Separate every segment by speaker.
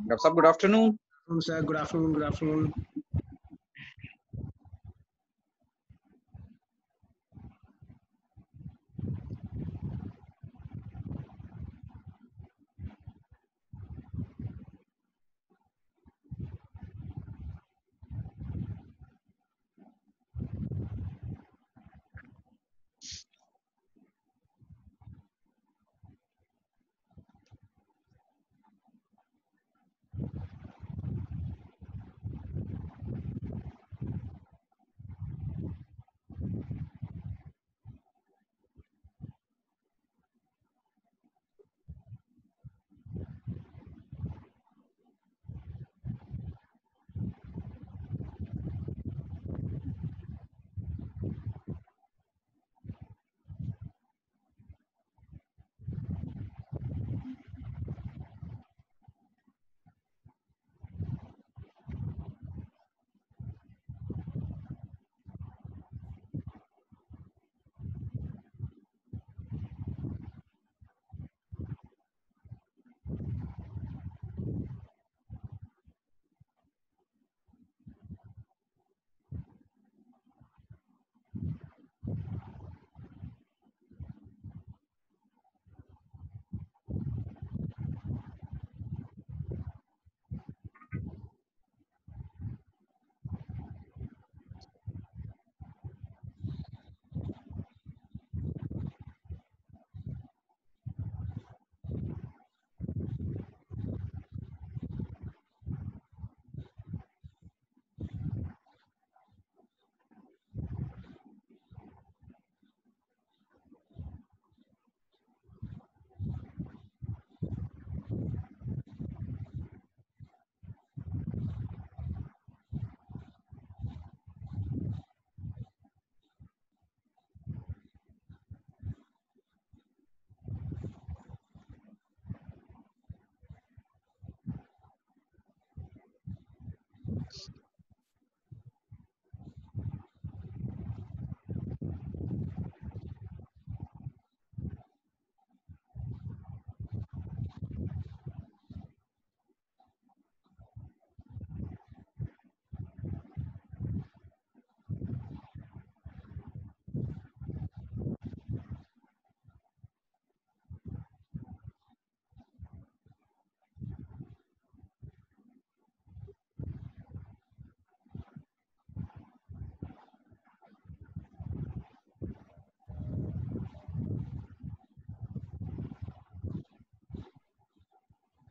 Speaker 1: Doctor साहब good afternoon.
Speaker 2: Sir, good afternoon. Good afternoon.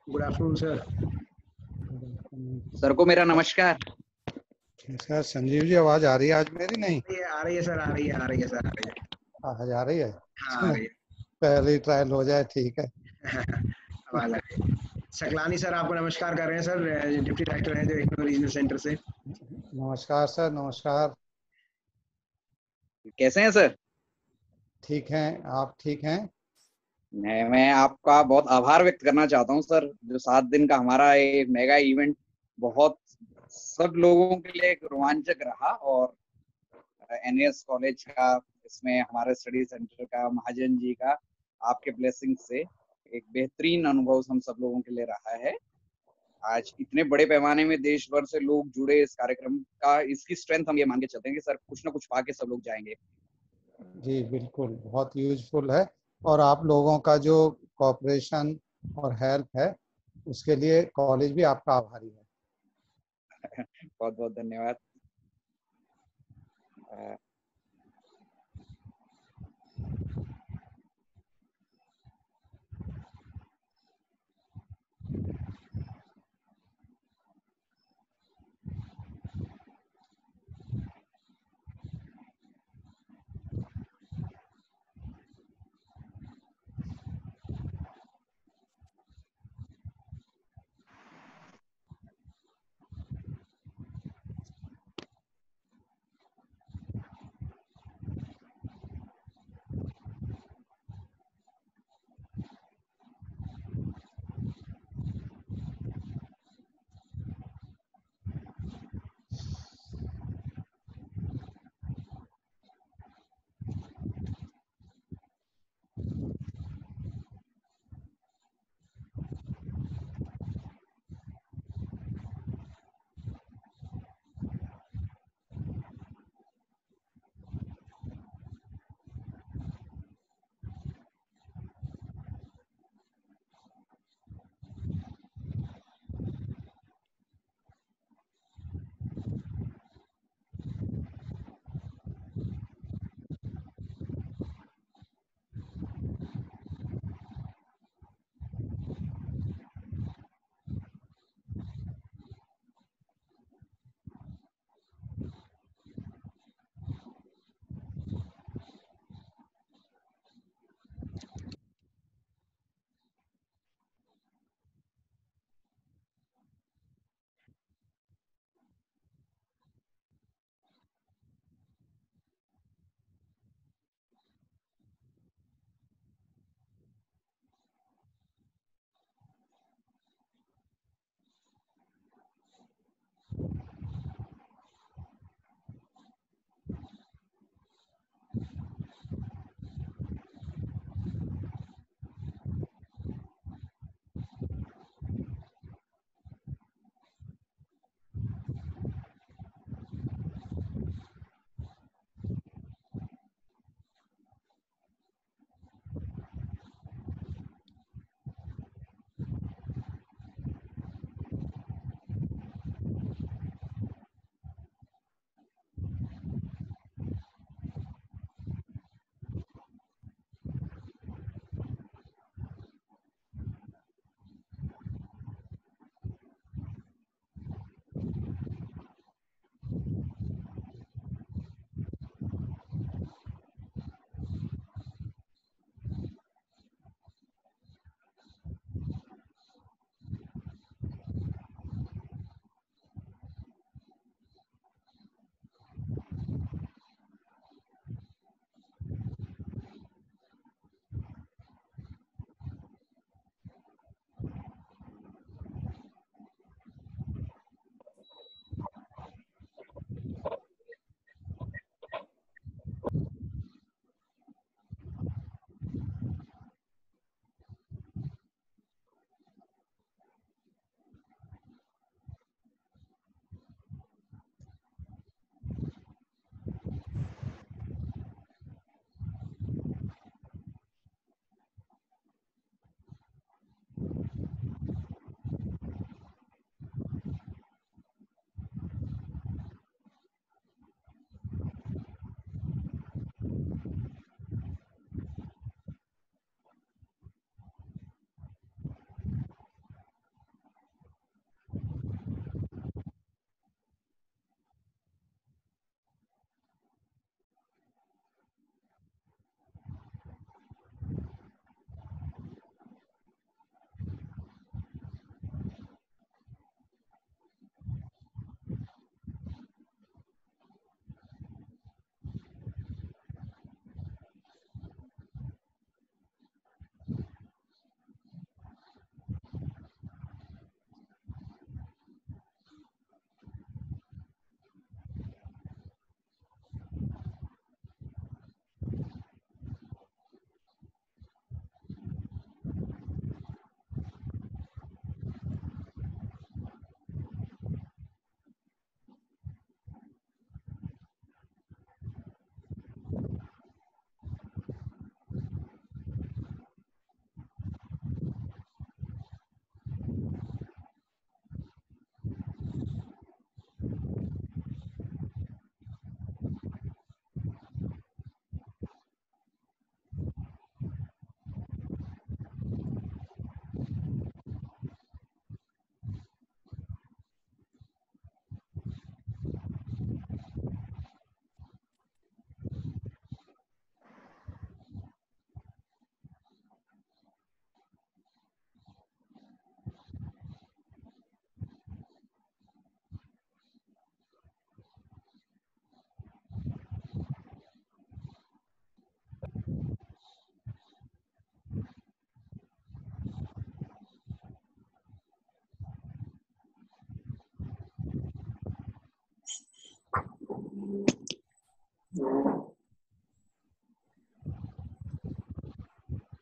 Speaker 2: Good afternoon, sir.
Speaker 1: Sir को मेरा नमस्कार।
Speaker 3: सर संजीव जी, आवाज आ रही है आज मेरी? नहीं
Speaker 2: ये आ रही है सर, आ रही है, आ रही है सर, आ रही है।
Speaker 3: आवाज आ रही है?
Speaker 2: हाँ, आ रही है।
Speaker 3: पहले ट्रायल हो जाए, ठीक है।
Speaker 2: आवाज आ रही है। सकलानी सर आपको नमस्कार कर रहे हैं सर, डिप्टी डायरेक्टर हैं जो लखनऊ रीजनल सेंटर से।
Speaker 3: नमस्कार सर, नमस्कार।
Speaker 1: कैसे हैं सर?
Speaker 3: ठीक हैं, आप ठीक हैं?
Speaker 1: मैं आपका बहुत आभार व्यक्त करना चाहता हूं सर, जो 7 दिन का हमारा ये मेगा इवेंट बहुत सब लोगों के लिए एक रोमांचक रहा। और एनएस कॉलेज का, इसमें हमारे स्टडी सेंटर का, महाजन जी का, आपके ब्लेसिंग से एक बेहतरीन अनुभव हम सब लोगों के लिए रहा है। आज इतने बड़े पैमाने में देश भर से लोग जुड़े इस कार्यक्रम का, इसकी स्ट्रेंथ हम ये मान के चलते हैं कि सर कुछ ना कुछ पाके सब लोग जाएंगे।
Speaker 3: जी बिल्कुल, बहुत यूजफुल है। और आप लोगों का जो कोऑपरेशन और हेल्प है, उसके लिए कॉलेज भी आपका आभारी है।
Speaker 1: बहुत बहुत धन्यवाद।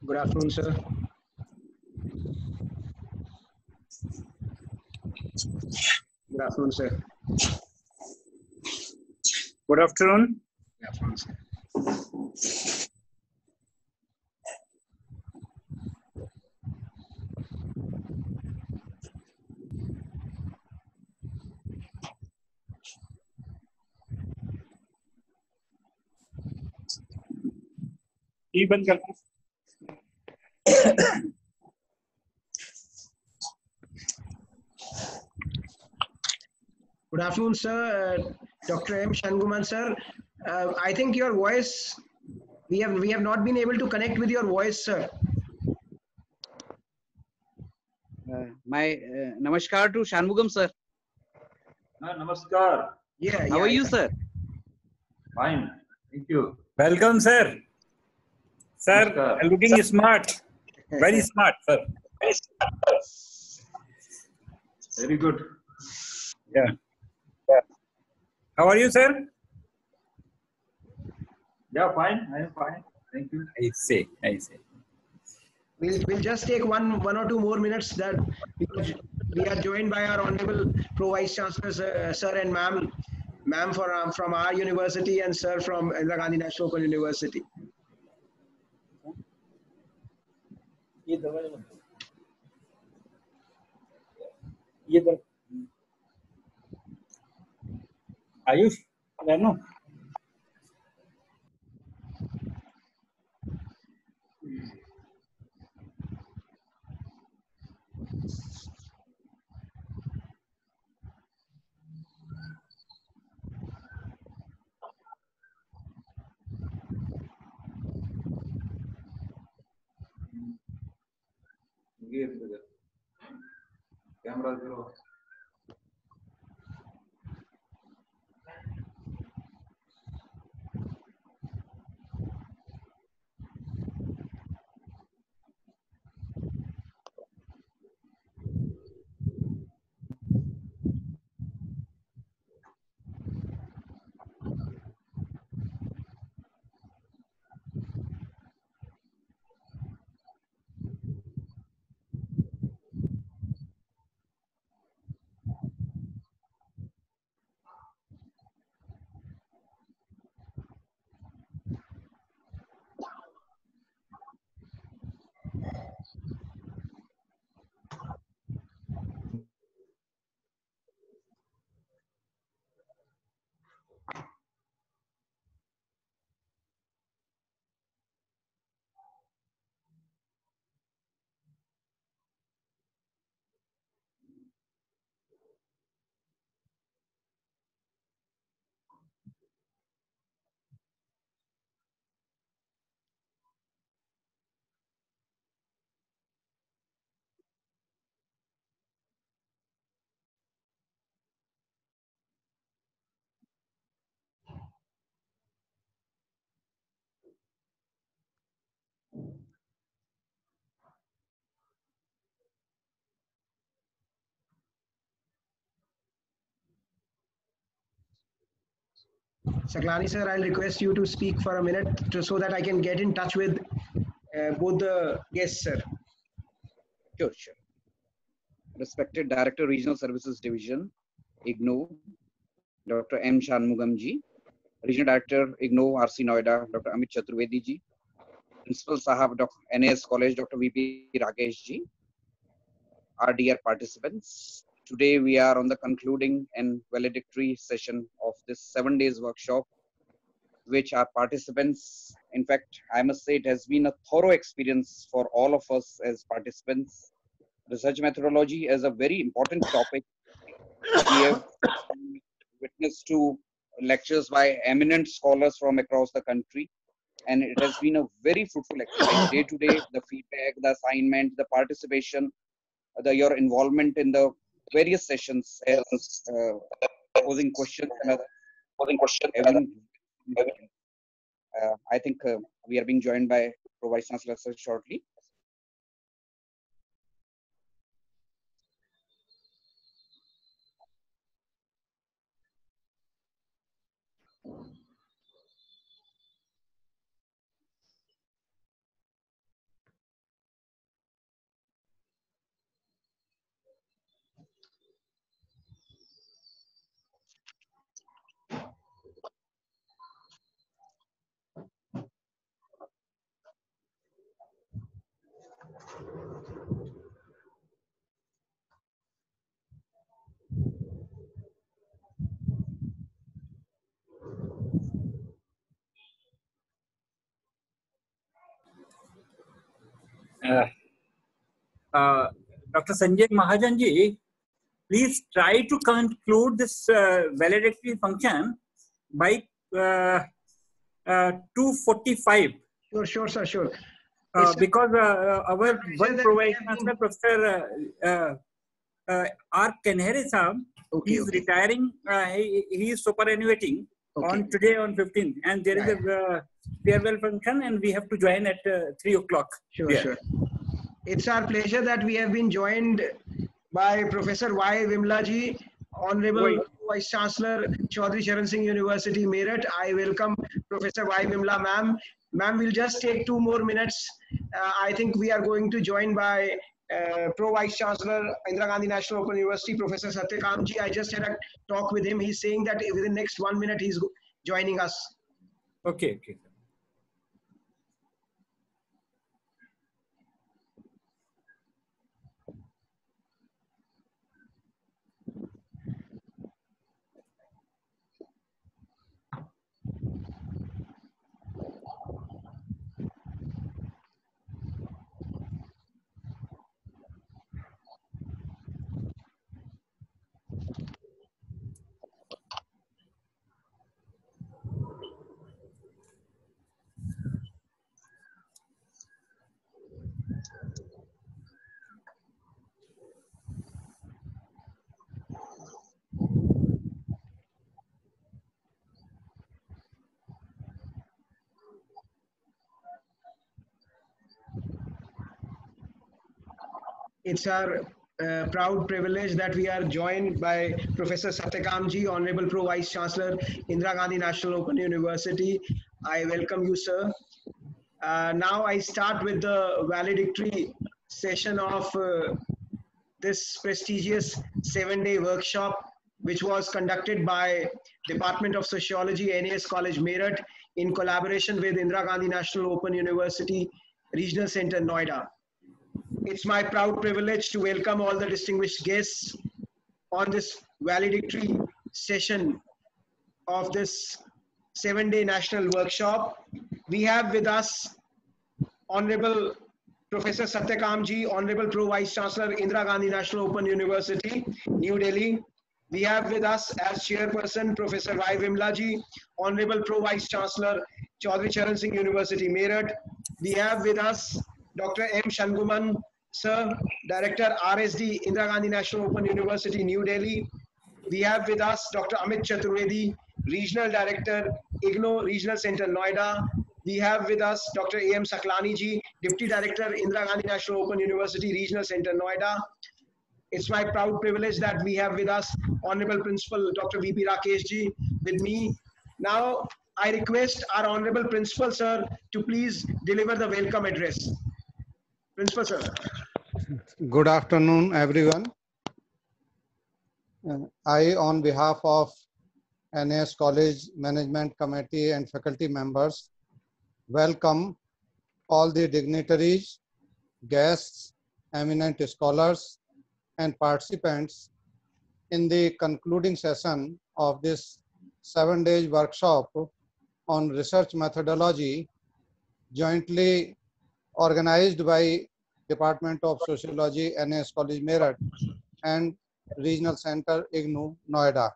Speaker 2: Good afternoon, sir. Good afternoon, sir.
Speaker 4: Good afternoon.
Speaker 2: Good afternoon, sir.
Speaker 4: ये बंद करना।
Speaker 2: Good afternoon, sir. Dr. M. Shanguman, sir. I think your voice, we have not been able to connect with your voice, sir.
Speaker 1: My namaskar to Shanmugam sir.
Speaker 4: Namaskar.
Speaker 2: Yeah.
Speaker 1: How are you, sir?
Speaker 4: Fine. Thank you. Welcome, sir. Sir,
Speaker 5: Namaskar.
Speaker 4: looking smart. Very smart, sir.
Speaker 5: Very good.
Speaker 4: Yeah. How are you, sir?
Speaker 5: Yeah, fine. I am fine. Thank you.
Speaker 4: I say.
Speaker 2: We'll just take one or two more minutes that we are joined by our honorable Pro Vice Chancellor, sir and ma'am from our university and sir from Indira Gandhi National Open University.
Speaker 4: Ayush, no.
Speaker 5: Camera zero.
Speaker 2: Saklani sir, I'll request you to speak for a minute so that I can get in touch with both the guests, sir.
Speaker 1: Sure. Respected Director, Regional Services Division, IGNOU, Dr. M. Shanmugam ji, Regional Director, IGNOU, RC Noida, Dr. Amit Chaturvedi ji, Principal Sahab, Dr. NAS College, Dr. VP Rakesh ji, our dear participants. Today we are on the concluding and valedictory session of this 7 days workshop, which our participants, in fact, I must say it has been a thorough experience for all of us as participants. Research methodology is a very important topic. We have witnessed to lectures by eminent scholars from across the country, and it has been a very fruitful exercise. Day to day, the feedback, the assignment, the participation, your involvement in the various sessions as posing questions and have been I think we are being joined by Pro Vice Chancellor sir shortly.
Speaker 4: Dr. Sanjay Mahajan ji, please try to conclude this valedictory function by 2:45.
Speaker 2: Sure, sir, sure.
Speaker 4: Because our one provice chancellor, Professor R. Kanhere Sahab, he is retiring. He is superannuating on today on 15th, and there is a farewell function, and we have to join at 3 o'clock.
Speaker 2: Sure. It's our pleasure that we have been joined by Professor Y. Vimla ji, Honorable Vice Chancellor, Chaudhry Charan Singh University, Meerut. I welcome Professor Y. Vimla ma'am. Ma'am, we'll just take 2 more minutes. I think we are going to join by Pro Vice Chancellor, Indira Gandhi National Open University, Professor Satyakam ji. I just had a talk with him. He's saying that within the next 1 minute, he's joining us.
Speaker 4: Okay.
Speaker 2: It's our proud privilege that we are joined by Professor Satyakam ji, Honorable Pro Vice Chancellor, Indira Gandhi National Open University. I welcome you, sir. Now I start with the valedictory session of this prestigious 7-day workshop, which was conducted by Department of Sociology, NAS College, Meerut, in collaboration with Indira Gandhi National Open University, Regional Center, Noida. It's my proud privilege to welcome all the distinguished guests on this valedictory session of this 7-day national workshop. We have with us Honorable Professor Satyakam ji, Honorable Pro Vice Chancellor, Indira Gandhi National Open University, New Delhi. We have with us as Chairperson Professor Y. Vimla ji, Honorable Pro Vice Chancellor, Chaudhry Charan Singh University, Meerut. We have with us Dr. M. Shanguman, Sir, Director RSD, Indira Gandhi National Open University, New Delhi. We have with us Dr. Amit Chaturvedi, Regional Director, IGNOU Regional Center, Noida. We have with us Dr. A.M. Saklani ji, Deputy Director, Indira Gandhi National Open University, Regional Center, Noida. It's my proud privilege that we have with us Honorable Principal Dr. V.P. Rakesh ji with me. Now, I request our Honorable Principal, sir, to please deliver the welcome address. Principal, sir.
Speaker 3: Good afternoon, everyone. I, on behalf of NAS College Management Committee and faculty members, welcome all the dignitaries, guests, eminent scholars, and participants in the concluding session of this 7-day workshop on research methodology, jointly organized by Department of Sociology, NAS College, Meerut, and Regional Center, IGNOU, Noida.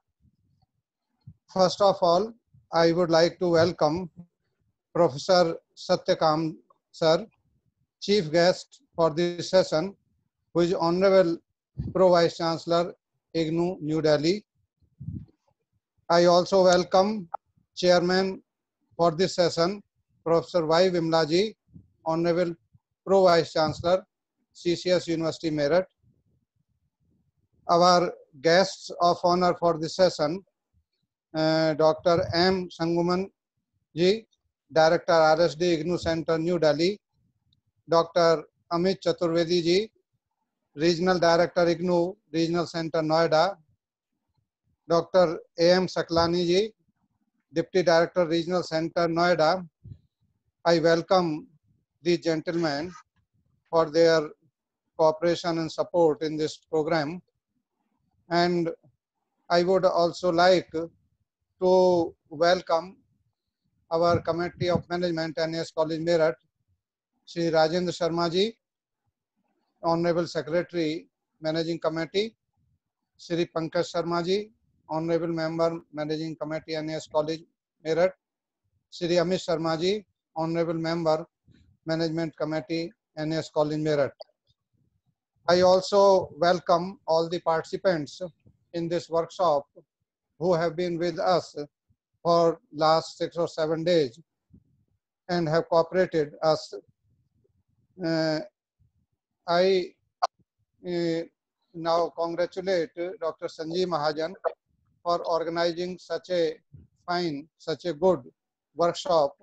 Speaker 3: First of all, I would like to welcome Professor Satyakam sir, Chief Guest for this session, who is Honorable Pro Vice Chancellor, IGNOU, New Delhi. I also welcome Chairman for this session, Professor Y. Vimla ji, Honorable Pro Vice Chancellor, CCS University, Meerut. Our guests of honor for this session, Dr. M. Shanguman ji, Director RSD, IGNOU Center, New Delhi. Dr. Amit Chaturvedi ji, Regional Director, IGNOU Regional Center, Noida. Dr. A.M. Saklani ji, Deputy Director, Regional Center, Noida. I welcome these gentlemen for their cooperation and support in this program. And I would also like to welcome our Committee of Management, NAS College, Meerut, Shri Rajendra Sharma ji, Honorable Secretary, Managing Committee, Shri Pankaj Sharma ji, Honorable Member, Managing Committee, NAS College, Meerut, Shri Amit Sharma ji, Honorable Member, Management Committee, NAS College, Meerut. I also welcome all the participants in this workshop who have been with us for last 6 or 7 days and have cooperated us. I now congratulate Dr. Sanjeev Mahajan for organizing such a fine, such a good workshop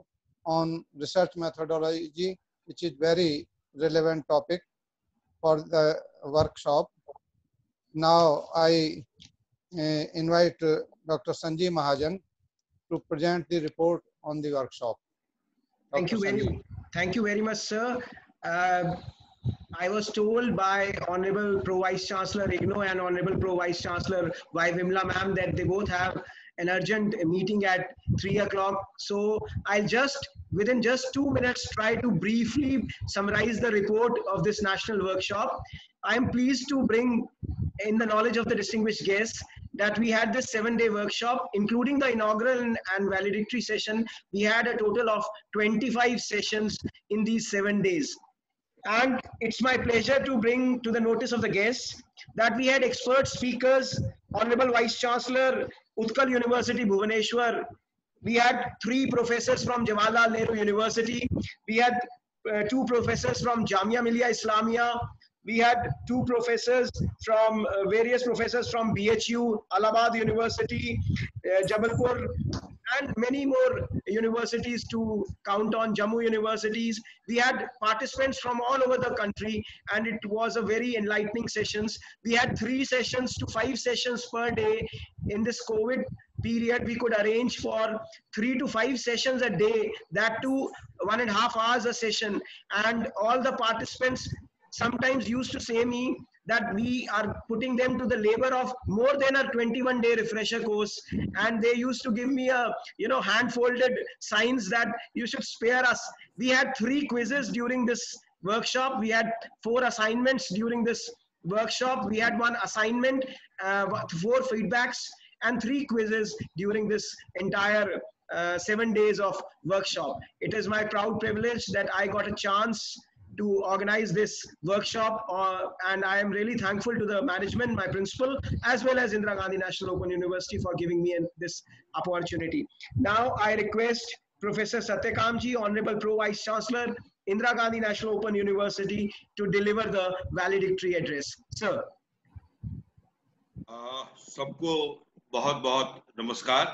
Speaker 3: on research methodology, which is very relevant topic for the workshop. Now I invite Dr. Sanjeev Mahajan to present the report on the workshop.
Speaker 2: Thank you very much, sir. I was told by Honorable Pro Vice Chancellor IGNOU and Honorable Pro Vice Chancellor Y. Vimla ma'am that they both have an urgent meeting at 3 o'clock. So I'll just, within just 2 minutes, try to briefly summarize the report of this national workshop. I'm pleased to bring in the knowledge of the distinguished guests that we had this 7-day workshop, including the inaugural and valedictory session. We had a total of 25 sessions in these 7 days. And it's my pleasure to bring to the notice of the guests that we had expert speakers, Honorable Vice Chancellor, Utkal University, Bhubaneswar. We had 3 professors from Jawaharlal Nehru University. We had 2 professors from Jamia Millia Islamia. We had 2 professors from, various professors from BHU, Allahabad University, Jabalpur, and many more universities to count on, Jammu universities. We had participants from all over the country, and it was a very enlightening sessions. We had 3 sessions to 5 sessions per day. In this COVID period, we could arrange for 3 to 5 sessions a day, that too 1.5 hours a session. And all the participants sometimes used to say me that we are putting them to the labor of more than a 21-day refresher course, and they used to give me a hand-folded signs that you should spare us. We had 3 quizzes during this workshop. We had 4 assignments during this workshop. We had 1 assignment, 4 feedbacks, and 3 quizzes during this entire 7 days of workshop. It is my proud privilege that I got a chance to organize this workshop, and I am really thankful to the management, my principal, as well as Indira Gandhi National Open University for giving me this opportunity. Now I request Professor Satyakamji, Honorable Pro Vice Chancellor, Indira Gandhi National Open University, to deliver the valedictory address. Sir.
Speaker 6: सबको बहुत बहुत नमस्कार।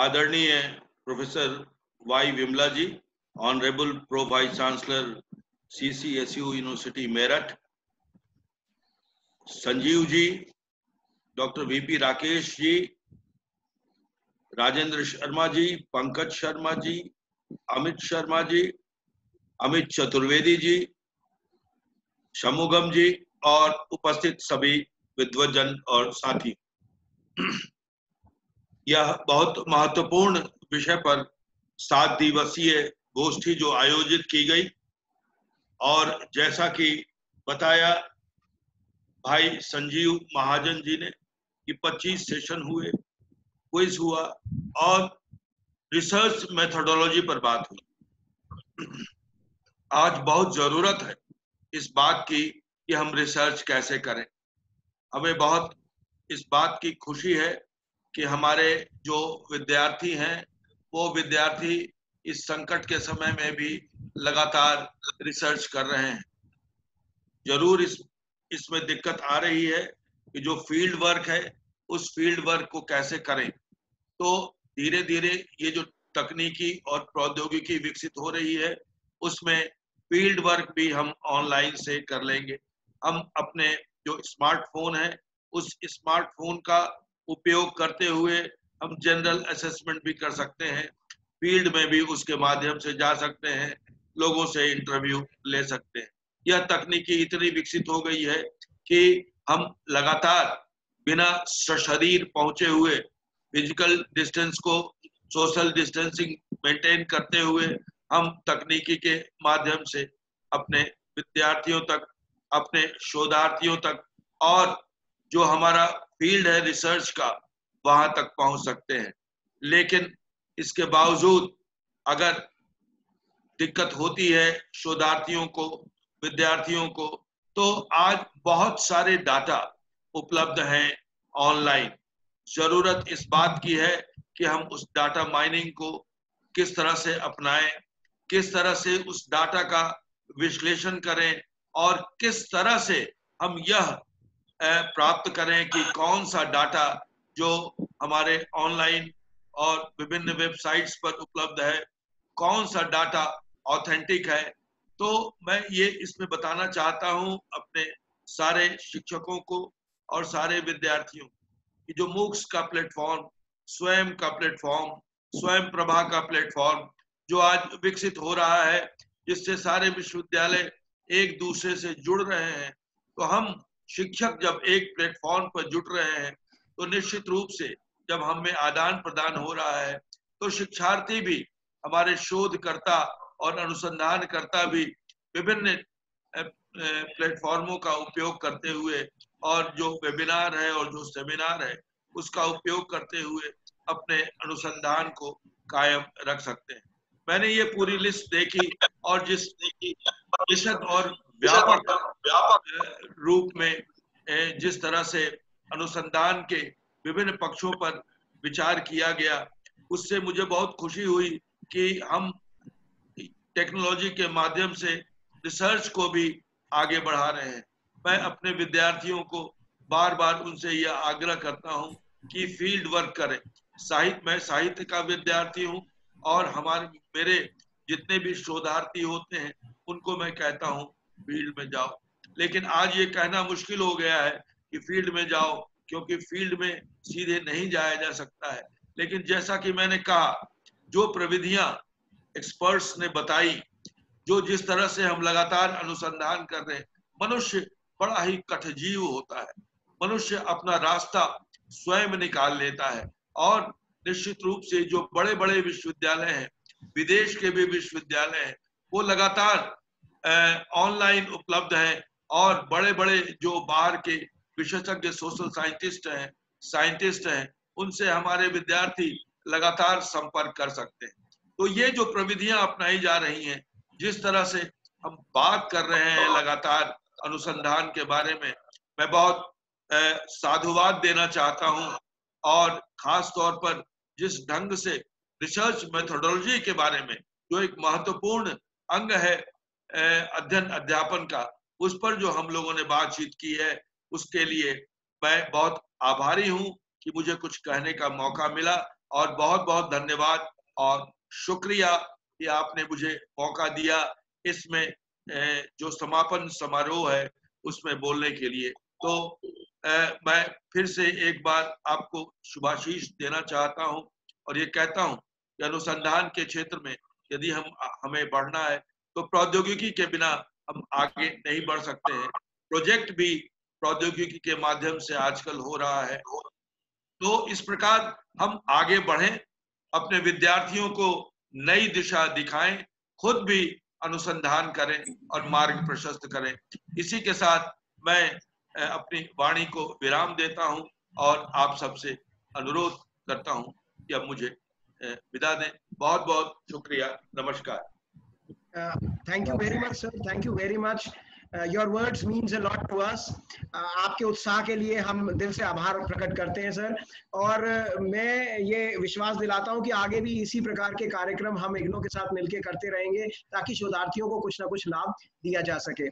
Speaker 6: आदरणीय professor Y Vimla जी, Honorable Pro Vice Chancellor CCSU University Meerut, Sanjeev ji, Dr. VP Rakesh ji, Rajendra Sharma ji, Pankaj Sharma ji, Amit Sharma ji, Amit Chaturvedi ji, Shamugam जी और उपस्थित सभी विद्वजन और साथी। यह बहुत महत्वपूर्ण विषय पर 7 दिवसीय गोष्ठी जो आयोजित की गई, और जैसा कि बताया भाई संजीव महाजन जी ने कि 25 सेशन हुए, क्विज हुआ और रिसर्च मेथोडोलॉजी पर बात हुई। आज बहुत जरूरत है इस बात की कि हम रिसर्च कैसे करें। हमें बहुत इस बात की खुशी है कि हमारे जो विद्यार्थी हैं वो विद्यार्थी इस संकट के समय में भी लगातार रिसर्च कर रहे हैं। जरूर इसमें दिक्कत आ रही है कि जो फील्ड वर्क है उस फील्ड वर्क को कैसे करें। तो धीरे धीरे ये जो तकनीकी और प्रौद्योगिकी विकसित हो रही है उसमें फील्ड वर्क भी हम ऑनलाइन से कर लेंगे। हम अपने जो स्मार्टफोन है उस स्मार्टफोन का उपयोग करते हुए हम जनरल असेसमेंट भी कर सकते हैं, फील्ड में भी उसके माध्यम से जा सकते हैं, लोगों से इंटरव्यू ले सकते हैं। यह तकनीकी इतनी विकसित हो गई है कि हम लगातार बिना सशरीर पहुंचे हुए फिजिकल डिस्टेंस को सोशल डिस्टेंसिंग मेंटेन करते हुए हम तकनीकी के माध्यम से अपने विद्यार्थियों तक, अपने शोधार्थियों तक, और जो हमारा फील्ड है रिसर्च का, वहां तक पहुंच सकते हैं। लेकिन इसके बावजूद अगर दिक्कत होती है शोधार्थियों को, विद्यार्थियों को, तो आज बहुत सारे डाटा उपलब्ध हैं ऑनलाइन। जरूरत इस बात की है कि हम उस डाटा माइनिंग को किस तरह से अपनाएं, किस तरह से उस डाटा का विश्लेषण करें, और किस तरह से हम यह प्राप्त करें कि कौन सा डाटा जो हमारे ऑनलाइन और विभिन्न वेबसाइट्स पर उपलब्ध है, कौन सा डाटा ऑथेंटिक है। तो मैं ये इसमें बताना चाहता हूं अपने सारे शिक्षकों को और सारे विद्यार्थियों कि जो मूक्स का प्लेटफॉर्म, स्वयं का प्लेटफॉर्म, स्वयं प्रभा का प्लेटफॉर्म जो आज विकसित हो रहा है, जिससे सारे विश्वविद्यालय एक दूसरे से जुड़ रहे हैं, तो हम शिक्षक जब एक प्लेटफॉर्म पर जुड़ रहे हैं तो निश्चित रूप से जब हम में आदान प्रदान हो रहा है तो शिक्षार्थी भी, हमारे शोधकर्ता और अनुसंधानकर्ता भी विभिन्न प्लेटफॉर्मों का उपयोग करते हुए और जो वेबिनार है और जो सेमिनार है उसका उपयोग करते हुए अपने अनुसंधान को कायम रख सकते हैं। मैंने ये पूरी लिस्ट देखी और जिस विशद और व्यापक रूप में जिस तरह से अनुसंधान के विभिन्न पक्षों पर विचार किया गया, उससे मुझे बहुत खुशी हुई कि हम टेक्नोलॉजी के माध्यम से रिसर्च को भी आगे बढ़ा रहे हैं। मैं अपने विद्यार्थियों को बार बार उनसे यह आग्रह करता हूं कि फील्ड वर्क करें। मैं साहित्य का विद्यार्थी हूं और मेरे जितने भी शोधार्थी होते हैं उनको मैं कहता हूं फील्ड में जाओ। लेकिन आज ये कहना मुश्किल हो गया है कि फील्ड में जाओ, क्योंकि फील्ड में सीधे नहीं जाया जा सकता है। लेकिन जैसा कि मैंने कहा, जो प्रविधियां एक्सपर्ट्स ने बताई, जो जिस तरह से हम लगातार अनुसंधान कर रहे हैं, मनुष्य बड़ा ही कठजीव होता है। मनुष्य अपना रास्ता स्वयं निकाल लेता है और निश्चित रूप से जो बड़े बड़े विश्वविद्यालय हैं, विदेश के भी विश्वविद्यालय हैं, वो लगातार ऑनलाइन उपलब्ध हैं और बड़े बड़े जो बाहर के विशेषज्ञ सोशल साइंटिस्ट हैं, उनसे हमारे विद्यार्थी लगातार संपर्क कर सकते हैं। तो ये जो प्रविधियां अपनाई जा रही हैं, जिस तरह से हम बात कर रहे हैं लगातार अनुसंधान के बारे में, मैं बहुत साधुवाद देना चाहता हूं। और खास तौर पर जिस ढंग से रिसर्च मेथोडोलॉजी के बारे में, जो एक महत्वपूर्ण अंग है अध्ययन अध्यापन का, उस पर जो हम लोगों ने बातचीत की है, उसके लिए मैं बहुत आभारी हूं कि मुझे कुछ कहने का मौका मिला। और बहुत बहुत धन्यवाद और शुक्रिया कि आपने मुझे मौका दिया इसमें जो समापन समारोह है उसमें बोलने के लिए। तो मैं फिर से एक बार आपको शुभाशीष देना चाहता हूं और ये कहता हूं कि अनुसंधान के क्षेत्र में यदि हमें बढ़ना है तो प्रौद्योगिकी के बिना हम आगे नहीं बढ़ सकते हैं। प्रोजेक्ट भी प्रौद्योगिकी के माध्यम से आजकल हो रहा है। तो इस प्रकार हम आगे बढ़ें, अपने विद्यार्थियों को नई दिशा दिखाएं, खुद भी अनुसंधान करें और मार्ग प्रशस्त करें। इसी के साथ मैं अपनी वाणी को विराम देता हूं और आप सबसे अनुरोध करता हूं कि अब मुझे विदा दें। बहुत बहुत शुक्रिया, नमस्कार।
Speaker 2: Thank you very much, sir. Thank you very much. Your words means a lot to us. आपके उत्साह के लिए हम दिल से आभार प्रकट करते हैं सर। और मैं ये विश्वास दिलाता हूँ कि आगे भी इसी प्रकार के कार्यक्रम हम इग्नो के साथ मिलकर करते रहेंगे ताकि शोधार्थियों को कुछ ना कुछ लाभ दिया जा सके।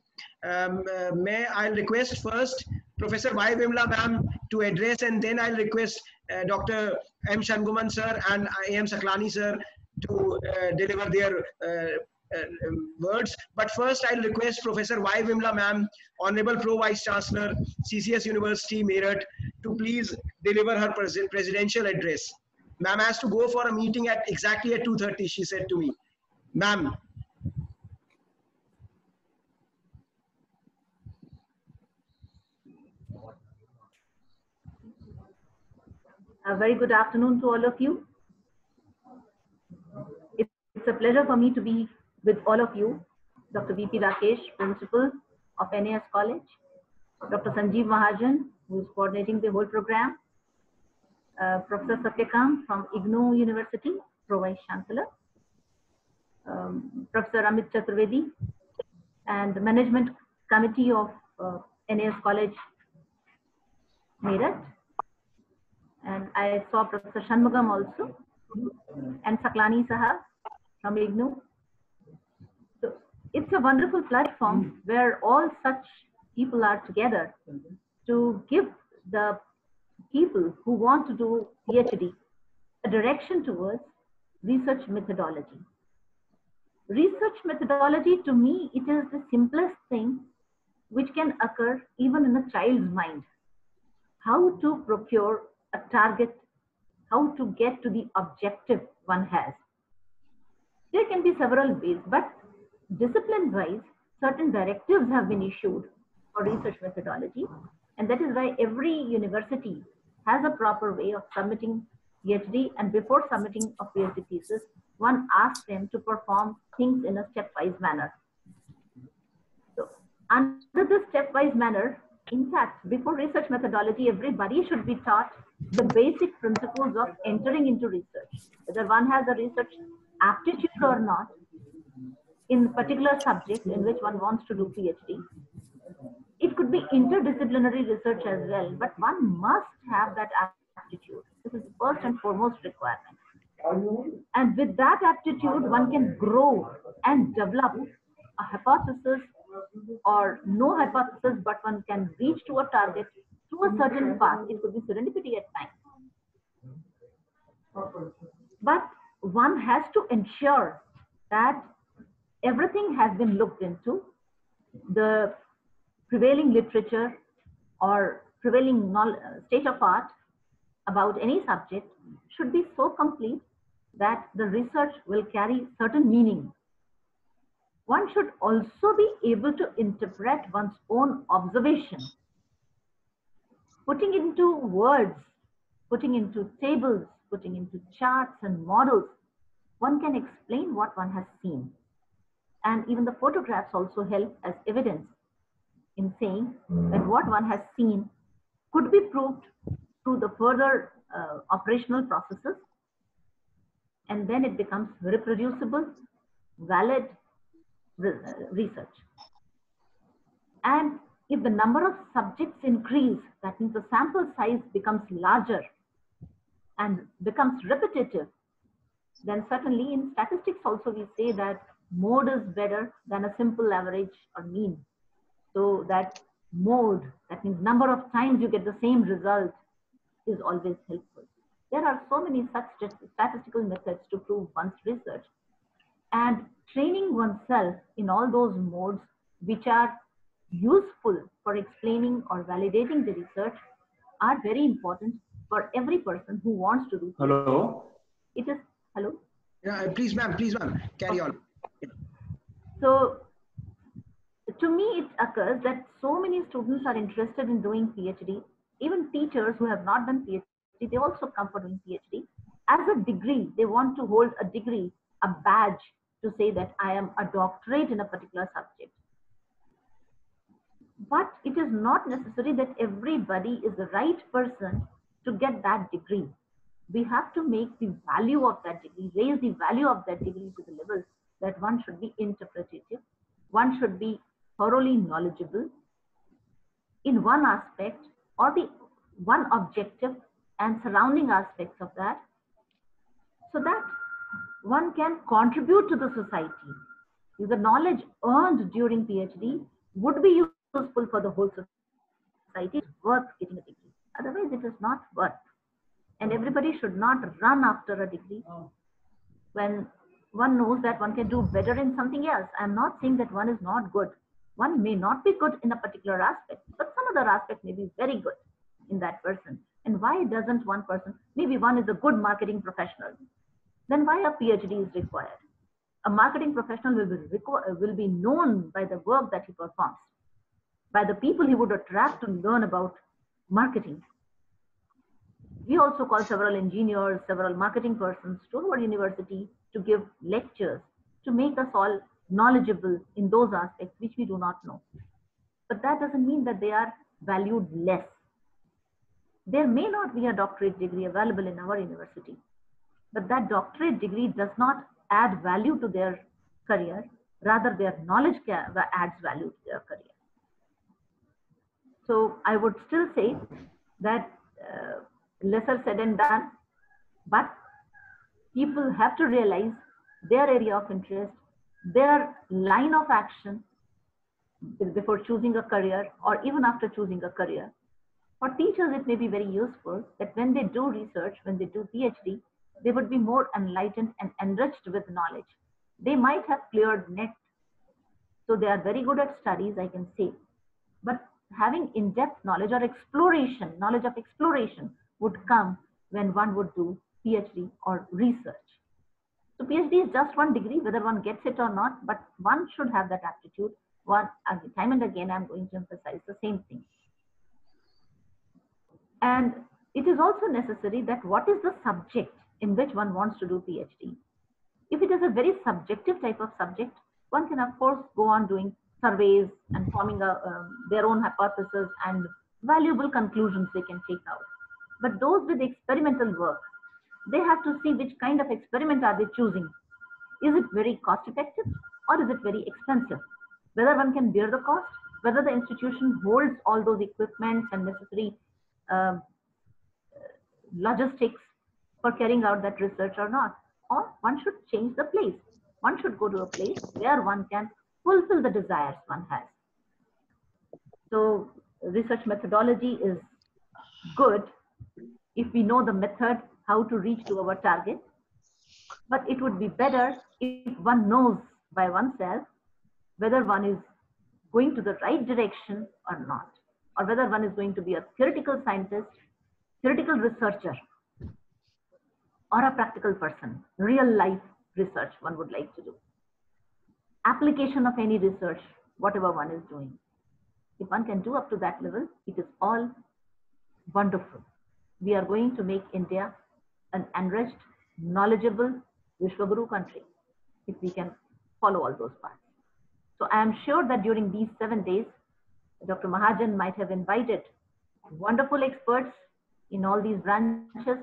Speaker 2: मैं I'll request first Professor Y. Vimla ma'am to address, and then I'll request Dr. M. Shanguman sir and A.M. Saklani sir to deliver their words. But first I'll request Professor Y. Vimla ma'am, Honorable Pro Vice Chancellor, CCS University, Meerut, to please deliver her presidential address. Ma'am has to go for a meeting at exactly at 2:30, she said to me. Ma'am.
Speaker 7: A very good afternoon to all of you. It's a pleasure for me to be with all of you Dr. V.P. Rakesh, Principal of NAS College, Dr. Sanjeev Mahajan, who is coordinating the whole program, Professor Satyakam from IGNOU University, Pro Vice Chancellor, Professor Amit Chaturvedi, and the Management Committee of NAS College, Meerut. And I saw Professor Shanmugam also, and Saklani Sahab from IGNOU. So it's a wonderful platform where all such people are together to give the people who want to do PhD a direction towards research methodology. Research methodology, to me, it is the simplest thing which can occur even in a child's mind. How to procure a target, how to get to the objective one has. There can be several ways, but discipline-wise, certain directives have been issued for research methodology, and that is why every university has a proper way of submitting PhD, and before submitting a PhD thesis, one asks them to perform things in a stepwise manner. So, under the stepwise manner, in fact, before research methodology, everybody should be taught the basic principles of entering into research, whether one has a research aptitude or not in particular subject in which one wants to do PhD. It could be interdisciplinary research as well, but one must have that aptitude. This is the first and foremost requirement. And with that aptitude, one can grow and develop a hypothesis or no hypothesis, but one can reach to a target through a certain path. It could be serendipity at times. But one has to ensure that everything has been looked into. The prevailing literature or prevailing state of art about any subject should be so complete that the research will carry certain meaning. One should also be able to interpret one's own observation, putting into words, putting into tables, putting into charts and models. One can explain what one has seen. And even the photographs also help as evidence in saying that what one has seen could be proved through the further operational processes, and then it becomes reproducible, valid research. And if the number of subjects increase, that means the sample size becomes larger and becomes repetitive, then certainly in statistics also we say that mode is better than a simple average or mean. So that mode, that means number of times you get the same result, is always helpful. There are so many such statistical methods to prove one's research, and training oneself in all those modes which are useful for explaining or validating the research are very important for every person who wants to do.
Speaker 5: Hello.
Speaker 7: It is, hello?
Speaker 2: Yeah, please ma'am, carry on.
Speaker 7: So, to me, it occurs that so many students are interested in doing PhD. Even teachers who have not done PhD, they also come for doing PhD. As a degree, they want to hold a degree, a badge to say that I am a doctorate in a particular subject. But it is not necessary that everybody is the right person to get that degree. We have to make the value of that degree, raise the value of that degree to the level that one should be interpretative, one should be thoroughly knowledgeable in one aspect or the one objective and surrounding aspects of that, so that one can contribute to the society. The knowledge earned during PhD would be useful for the whole society. It's worth getting a degree. Otherwise, it is not worth. And everybody should not run after a degree when one knows that one can do better in something else. I'm not saying that one is not good. One may not be good in a particular aspect, but some other aspect may be very good in that person. And why doesn't one person, maybe one is a good marketing professional, then why a PhD is required? A marketing professional will be known by the work that he performs, by the people he would attract to learn about marketing. We also call several engineers, several marketing persons to our university to give lectures, to make us all knowledgeable in those aspects which we do not know. But that doesn't mean that they are valued less. There may not be a doctorate degree available in our university, but that doctorate degree does not add value to their career. Rather, their knowledge adds value to their career. So I would still say that lesser said and done, but people have to realize their area of interest, their line of action before choosing a career or even after choosing a career. For teachers, it may be very useful that when they do research, when they do PhD, they would be more enlightened and enriched with knowledge. They might have cleared NET, so they are very good at studies, I can say. But having in-depth knowledge or exploration, knowledge of exploration would come when one would do PhD or research. So PhD is just one degree, whether one gets it or not, but one should have that aptitude. One, time and again, I'm going to emphasize the same thing. And it is also necessary that what is the subject in which one wants to do PhD. If it is a very subjective type of subject, one can of course go on doing surveys and forming their own hypothesis and valuable conclusions they can take out. But those with experimental work, they have to see which kind of experiment are they choosing. Is it very cost effective or is it very expensive? Whether one can bear the cost, whether the institution holds all those equipments and necessary logistics for carrying out that research or not. Or one should change the place. One should go to a place where one can fulfill the desires one has. So research methodology is good if we know the method, how to reach to our target. But it would be better if one knows by oneself whether one is going to the right direction or not, or whether one is going to be a theoretical scientist, theoretical researcher, or a practical person, real life research one would like to do. Application of any research, whatever one is doing. If one can do up to that level, it is all wonderful. We are going to make India an enriched, knowledgeable Vishwaguru country if we can follow all those paths. So I am sure that during these 7 days, Dr. Mahajan might have invited wonderful experts in all these branches.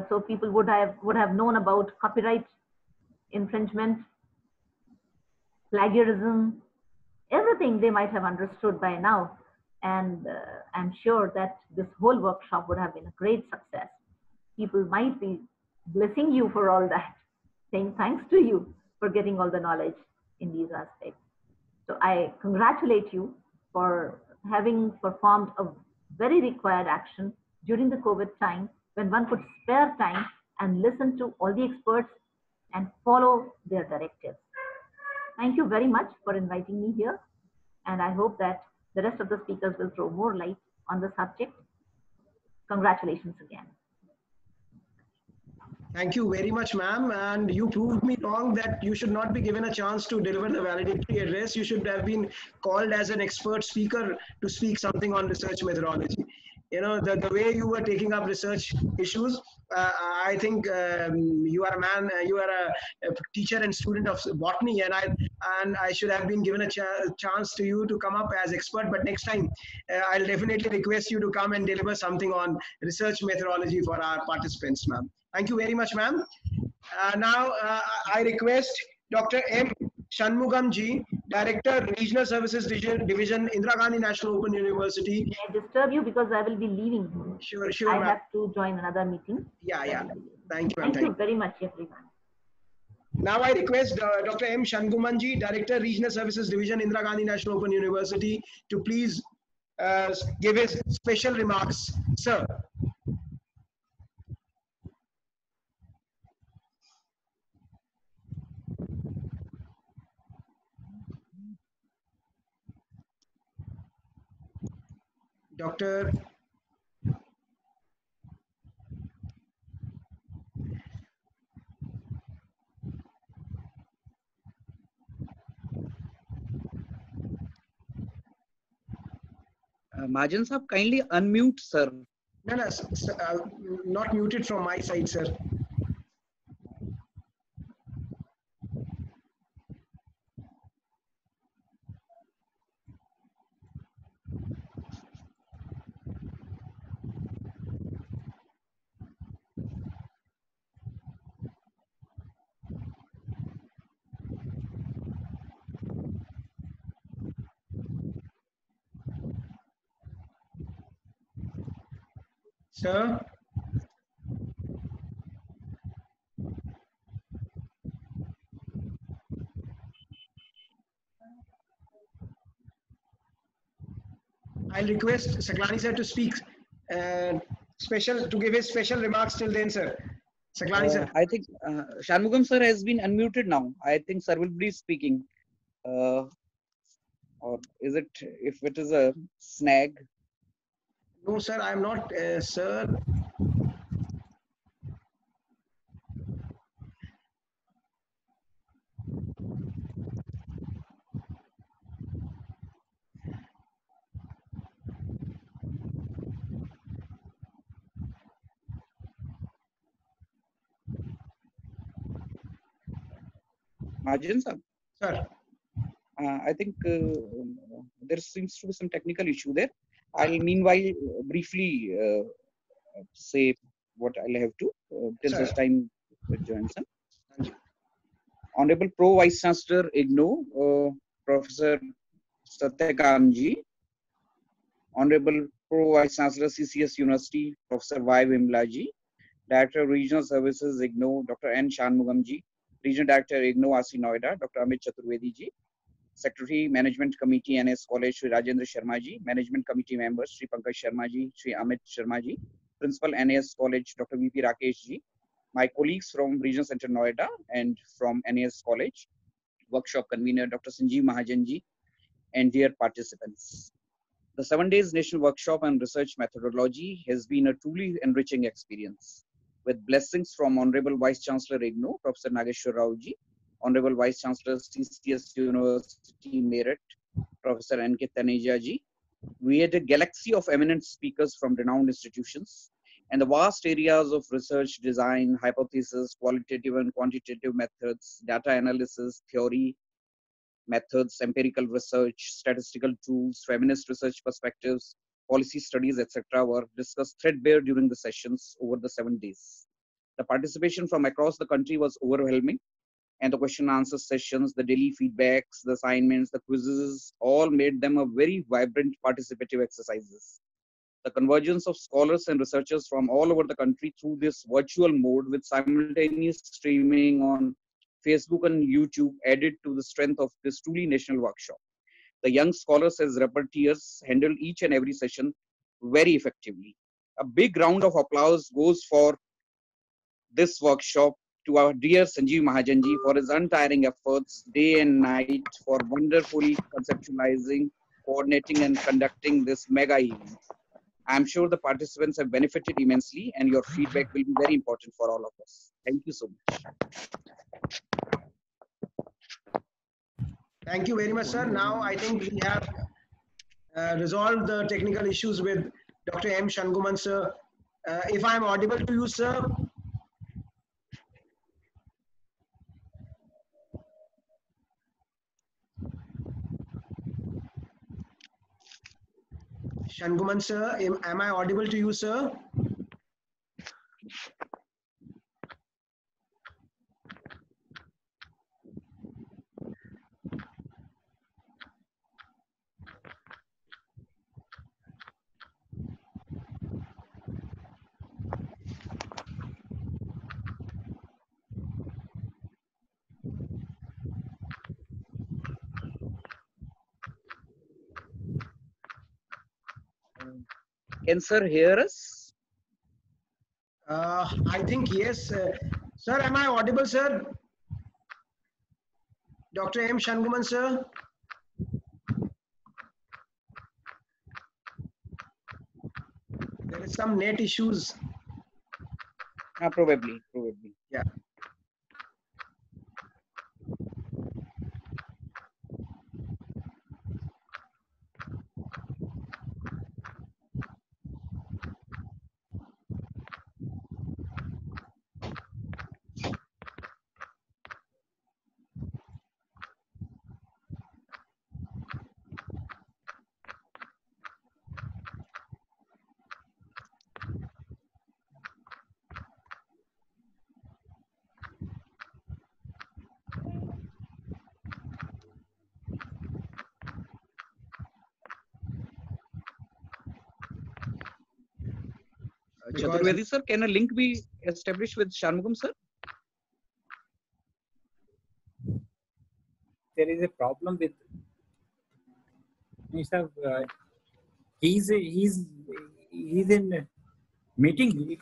Speaker 7: So people would have known about copyright infringement, plagiarism, everything they might have understood by now. And I'm sure that this whole workshop would have been a great success. People might be blessing you for all that, saying thanks to you for getting all the knowledge in these aspects. So I congratulate you for having performed a very required action during the COVID time, when one could spare time and listen to all the experts and follow their directives. Thank you very much for inviting me here. And I hope that the rest of the speakers will throw more light on the subject. Congratulations again.
Speaker 2: Thank you very much, ma'am. And you proved me wrong that you should not be given a chance to deliver the valedictory address. You should have been called as an expert speaker to speak something on research methodology. You know, the way you were taking up research issues, I think you are a man, you are a teacher and student of botany, and I should have been given a chance to you to come up as expert. But next time, I'll definitely request you to come and deliver something on research methodology for our participants, ma'am. Thank you very much, ma'am. Now, I request Dr. M. Shanmugam Ji, Director, Regional Services Division, Indira Gandhi National Open University.
Speaker 7: May I disturb you because I will be leaving.
Speaker 2: Sure,
Speaker 7: I have to join another meeting.
Speaker 2: Yeah. Thank you,
Speaker 7: Thank you very much, everyone.
Speaker 2: Now I request Dr. M. Shanmugam Ji, Director, Regional Services Division, Indira Gandhi National Open University, to please give his special remarks. Sir. Dr.
Speaker 1: Mahajan Sahab, kindly unmute, sir.
Speaker 2: No, not muted from my side, sir. Sir. I'll request Saklani sir to speak, to give his special remarks till then, sir. Saklani sir.
Speaker 1: I think Shanmugam sir has been unmuted now. I think sir will be speaking. Or is it, if it is a snag?
Speaker 2: No, sir, I am not, sir.
Speaker 1: Mahajan sir?
Speaker 2: Sir.
Speaker 1: I think there seems to be some technical issue there. I'll meanwhile briefly say what I'll have to till such time it joins in. Honorable Pro Vice Chancellor IGNOU, Professor Satyakamji, Honorable Pro Vice Chancellor CCS University, Professor Y. Vimlaji, Director of Regional Services IGNOU, Dr. N. Shanmugamji, Regional Director IGNOU RC Noida, Dr. Amit Chaturvedi ji, Secretary Management Committee NS College Shri Rajendra Sharma ji, Management Committee Members Shri Pankaj Sharma ji, Shri Amit Sharma ji, Principal NAS College Dr. VP Rakesh ji, my colleagues from Regional Center Noida and from NAS College, workshop convener Dr. Sanjeev Mahajan ji, and dear participants. The 7 days national workshop on research methodology has been a truly enriching experience, with blessings from Honorable Vice Chancellor IGNOU, Professor Nageshwar Rao ji, Honorable Vice Chancellor CCS University Meerut, Professor N.K. Taneja ji. We had a galaxy of eminent speakers from renowned institutions, and the vast areas of research, design, hypothesis, qualitative and quantitative methods, data analysis, theory, methods, empirical research, statistical tools, feminist research perspectives, policy studies, etc. were discussed threadbare during the sessions over the 7 days. The participation from across the country was overwhelming, and the question and answer sessions, the daily feedbacks, the assignments, the quizzes, all made them a very vibrant participative exercises. The convergence of scholars and researchers from all over the country through this virtual mode with simultaneous streaming on Facebook and YouTube added to the strength of this truly national workshop. The young scholars as repertoires handled each and every session very effectively. A big round of applause goes for this workshop to our dear Sanjeev Mahajanji for his untiring efforts day and night for wonderfully conceptualizing, coordinating and conducting this mega event. I'm sure the participants have benefited immensely and your feedback will be very important for all of us. Thank you so much.
Speaker 2: Thank you very much, sir. Now I think we have resolved the technical issues with Dr. M. Shanmugamam, sir. If I'm audible to you, sir. Shanmugamam, sir, am I audible to you, sir?
Speaker 1: Can sir hear us?
Speaker 2: I think yes. Sir, am I audible, sir? Dr. M. Shanmugamam, sir? There is some net issues.
Speaker 1: Probably.
Speaker 2: Yeah.
Speaker 1: Chaturvedi sir, can a link be established with Shanmugam sir?
Speaker 4: There is a problem with he's in meeting.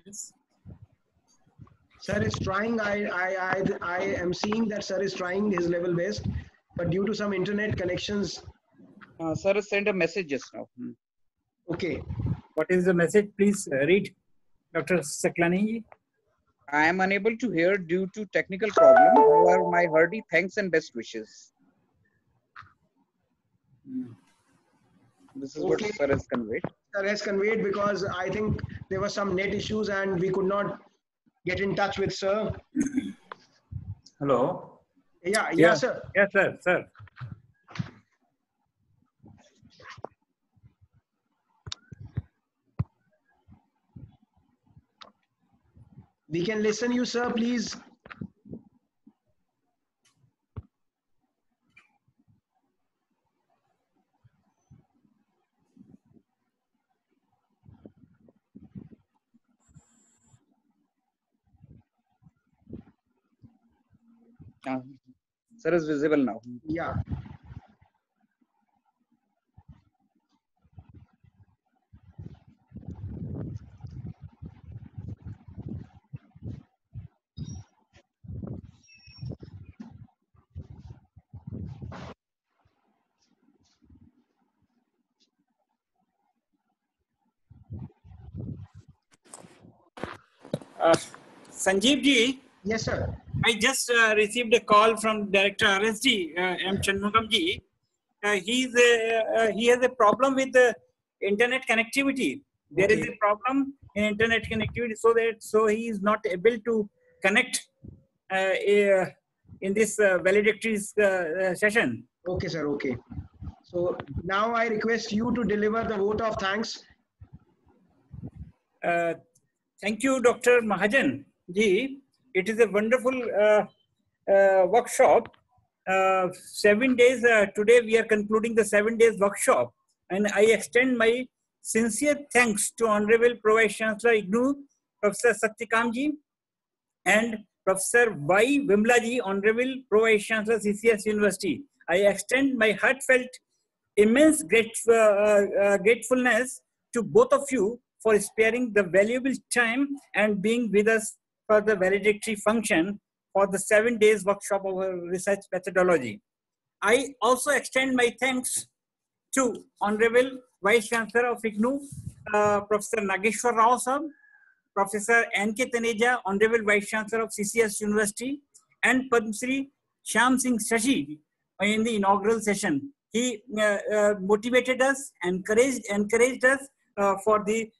Speaker 4: Yes.
Speaker 2: Sir is trying. I am seeing that sir is trying his level best, but due to some internet connections.
Speaker 1: Sir has sent a message just now.
Speaker 2: Okay.
Speaker 4: What is the message? Please read, Dr. Saklani.
Speaker 1: I am unable to hear due to technical problem. However, my hearty thanks and best wishes. This is what sir has conveyed.
Speaker 2: Sir has conveyed, because I think there were some net issues and we could not get in touch with sir.
Speaker 5: Hello.
Speaker 2: Yeah, sir.
Speaker 4: Yes, sir.
Speaker 2: We can listen you, sir, please.
Speaker 1: Sir is visible now.
Speaker 2: Yeah.
Speaker 4: Sanjeev ji.
Speaker 2: Yes, sir.
Speaker 4: I just received a call from Director RSD, M. Shanmugam ji. He has a problem with the internet connectivity. There is a problem in internet connectivity, so he is not able to connect in this valedictory session.
Speaker 2: Okay, sir. Okay. So now I request you to deliver the vote of thanks.
Speaker 4: Thank you, Dr. Mahajan ji. It is a wonderful workshop. 7 days, today we are concluding the 7 days workshop, and I extend my sincere thanks to Honorable Pro-Vice Chancellor IGNOU, Professor Satyakam ji, and Professor Y. Vimla ji, Honorable Pro-Vice Chancellor CCS University. I extend my heartfelt, immense gratefulness to both of you for sparing the valuable time and being with us for the valedictory function for the 7 days workshop of our research methodology. I also extend my thanks to Honorable Vice Chancellor of IGNOU, Professor Nageshwar Rao sir, Professor N.K. Taneja, Honorable Vice Chancellor of CCS University, and Padma Shri Shyam Singh Shashi in the inaugural session. He motivated us, encouraged us for the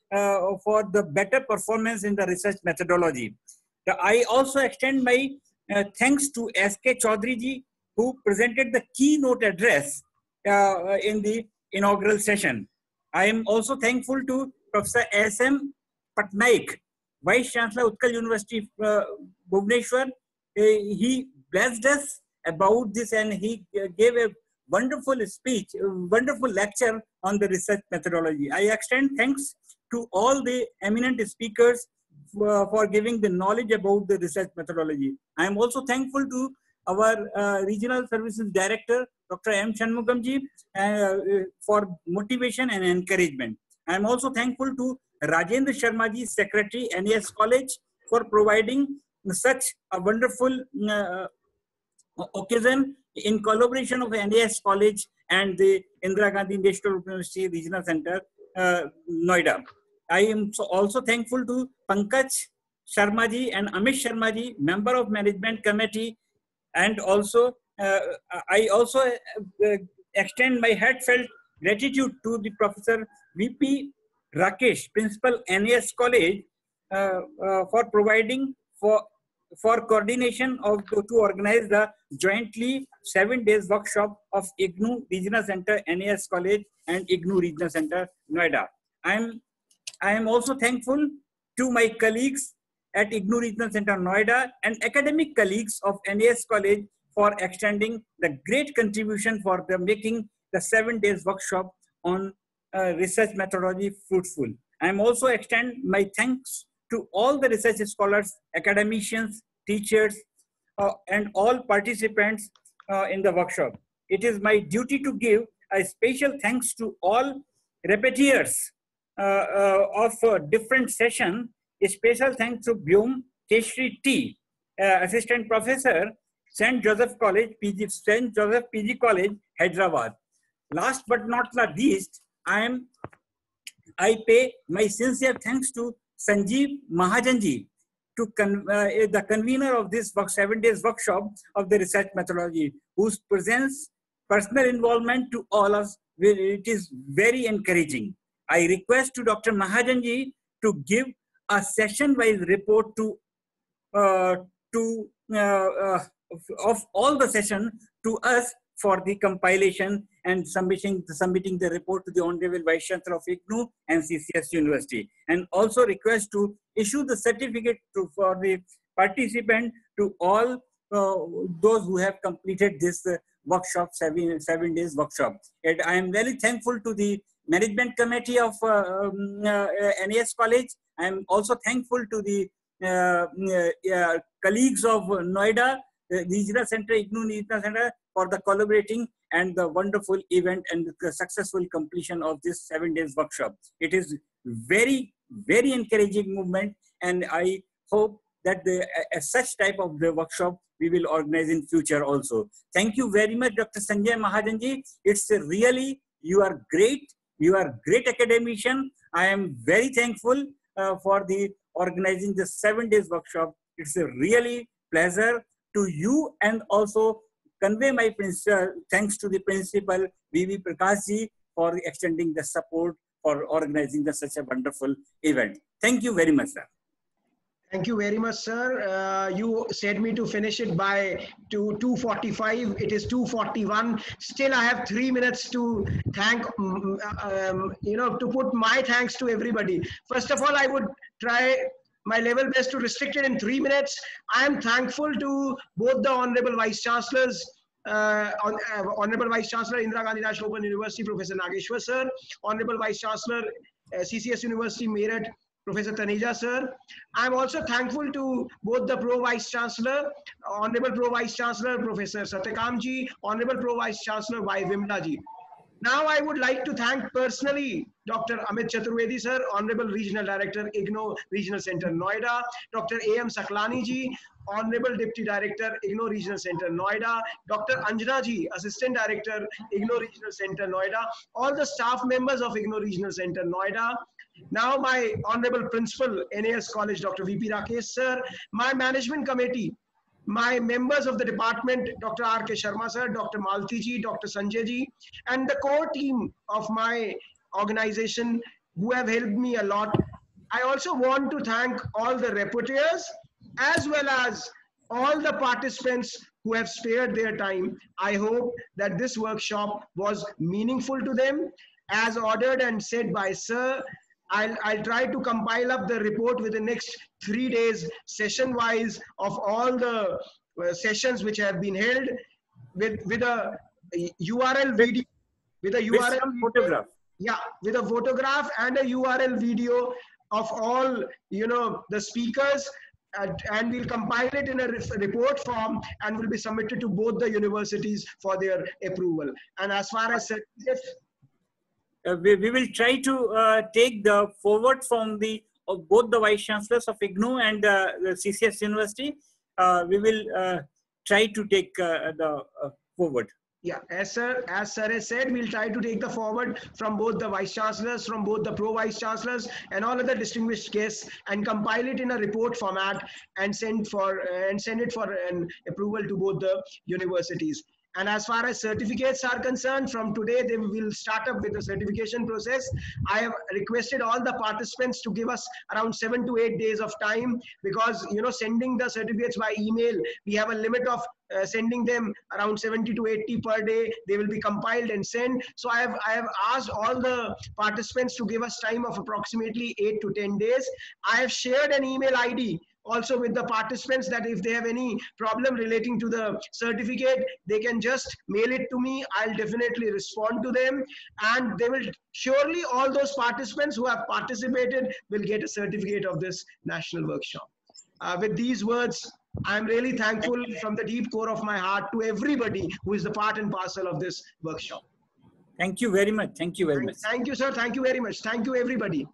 Speaker 4: better performance in the research methodology. I also extend my thanks to S.K. Chaudhary ji, who presented the keynote address in the inaugural session. I am also thankful to Professor S.M. Patnaik, Vice Chancellor Utkal University, Bhubaneswar. He blessed us about this, and he gave a wonderful speech, wonderful lecture on the research methodology. I extend thanks to all the eminent speakers for giving the knowledge about the research methodology. I am also thankful to our Regional Services Director, Dr. M. Shanmugam ji, for motivation and encouragement. I am also thankful to Rajendra Sharma ji, Secretary, NAS College, for providing such a wonderful occasion in collaboration of NAS College and the Indira Gandhi National University Regional Center, Noida. I am also thankful to Pankaj Sharma ji and Amit Sharma ji, member of Management Committee, and also I also extend my heartfelt gratitude to the Professor V.P. Rakesh, Principal NAS College, for providing for coordination to organize the jointly 7 days workshop of IGNOU Regional Center NAS College and IGNOU Regional Center Noida. I am also thankful to my colleagues at IGNOU Regional Center Noida and academic colleagues of NAS College for extending the great contribution for the making the 7 days workshop on research methodology fruitful. I am also extend my thanks to all the research scholars, academicians, teachers, and all participants in the workshop. It is my duty to give a special thanks to all repetitors of different session. A special thanks to Byum Keshri T, Assistant Professor, St. Joseph College, St. Joseph PG College, Hyderabad. Last but not the least, I pay my sincere thanks to Sanjeev Mahajanji, to the convener of this 7 days workshop of the research methodology, whose presence, personal involvement to all us, it is very encouraging. I request to Dr. Mahajanji to give a session-wise report of all the session to us for the compilation and submitting the report to the Honorable Vice Chancellor of IGNOU and CCS University. And also request to issue the certificate for the participant to all those who have completed this workshop, 7 days workshop. And I am very thankful to the management committee of NAS College. I am also thankful to the colleagues of Noida Regional Center, IGNOU Regional Center, for the collaborating and the wonderful event and the successful completion of this 7 days workshop. It is very, very encouraging movement, and I hope that such type of the workshop we will organize in future also. Thank you very much, Dr. Sanjay Mahajanji. It's really, you are great. You are great academician. I am very thankful for the organizing the 7 days workshop. It's a really pleasure to you, and also convey my thanks to the principal V.V. Prakashji for extending the support for organizing such a wonderful event. Thank you very much, sir.
Speaker 2: Thank you very much, sir. You said me to finish it by 2:45. It is 2:41. Still, I have 3 minutes to thank, to put my thanks to everybody. First of all, I would try my level best to restrict it in 3 minutes. I am thankful to both the Honorable Vice Chancellors, Honorable Vice Chancellor Indira Gandhi National Open University, Professor Nageshwar sir, Honorable Vice Chancellor CCS University Meerut, Professor Taneja sir. I am also thankful to both the Pro Vice Chancellor, Honorable Pro Vice Chancellor Professor Satyakam ji, Honorable Pro Vice Chancellor Y. Vimla ji. Now I would like to thank personally Dr. Amit Chaturvedi sir, Honorable Regional Director, IGNOU Regional Center, Noida, Dr. A.M. Saklani ji, Honorable Deputy Director, IGNOU Regional Center, Noida, Dr. Anjana ji, Assistant Director, IGNOU Regional Center, Noida, all the staff members of IGNOU Regional Center, Noida. Now my Honorable Principal, NAS College, Dr. V.P. Rakesh sir, my management committee, my members of the department, Dr. R.K. Sharma sir, Dr. Malti ji, Dr. Sanjay ji, and the core team of my organization who have helped me a lot. I also want to thank all the reputers as well as all the participants who have spared their time. I hope that this workshop was meaningful to them. As ordered and said by sir, I'll try to compile up the report within the next 3 days, session-wise, of all the sessions which have been held with a URL video, with a URL
Speaker 4: photograph.
Speaker 2: Yeah, with a photograph and a URL video of all the speakers, and we'll compile it in a report form and will be submitted to both the universities for their approval. And as far as certificates,
Speaker 4: we will try to take the forward from both the Vice Chancellors of IGNOU and the CCS University. We will try to take the forward.
Speaker 2: Yeah, as sir has said, we'll try to take the forward from both the Vice Chancellors, from both the Pro Vice Chancellors and all other distinguished guests, and compile it in a report format and send it for an approval to both the universities. And as far as certificates are concerned, from today they will start up with the certification process. I have requested all the participants to give us around 7 to 8 days of time, because sending the certificates by email, we have a limit of sending them around 70 to 80 per day. They will be compiled and sent. So I have asked all the participants to give us time of approximately 8 to 10 days. I have shared an email ID also with the participants that if they have any problem relating to the certificate, they can just mail it to me. I'll definitely respond to them, and they will surely, all those participants who have participated will get a certificate of this national workshop. With these words, I'm really thankful from the deep core of my heart to everybody who is the part and parcel of this workshop.
Speaker 4: Thank you very much. Thank you very much.
Speaker 2: Thank you, sir. Thank you very much. Thank you, everybody.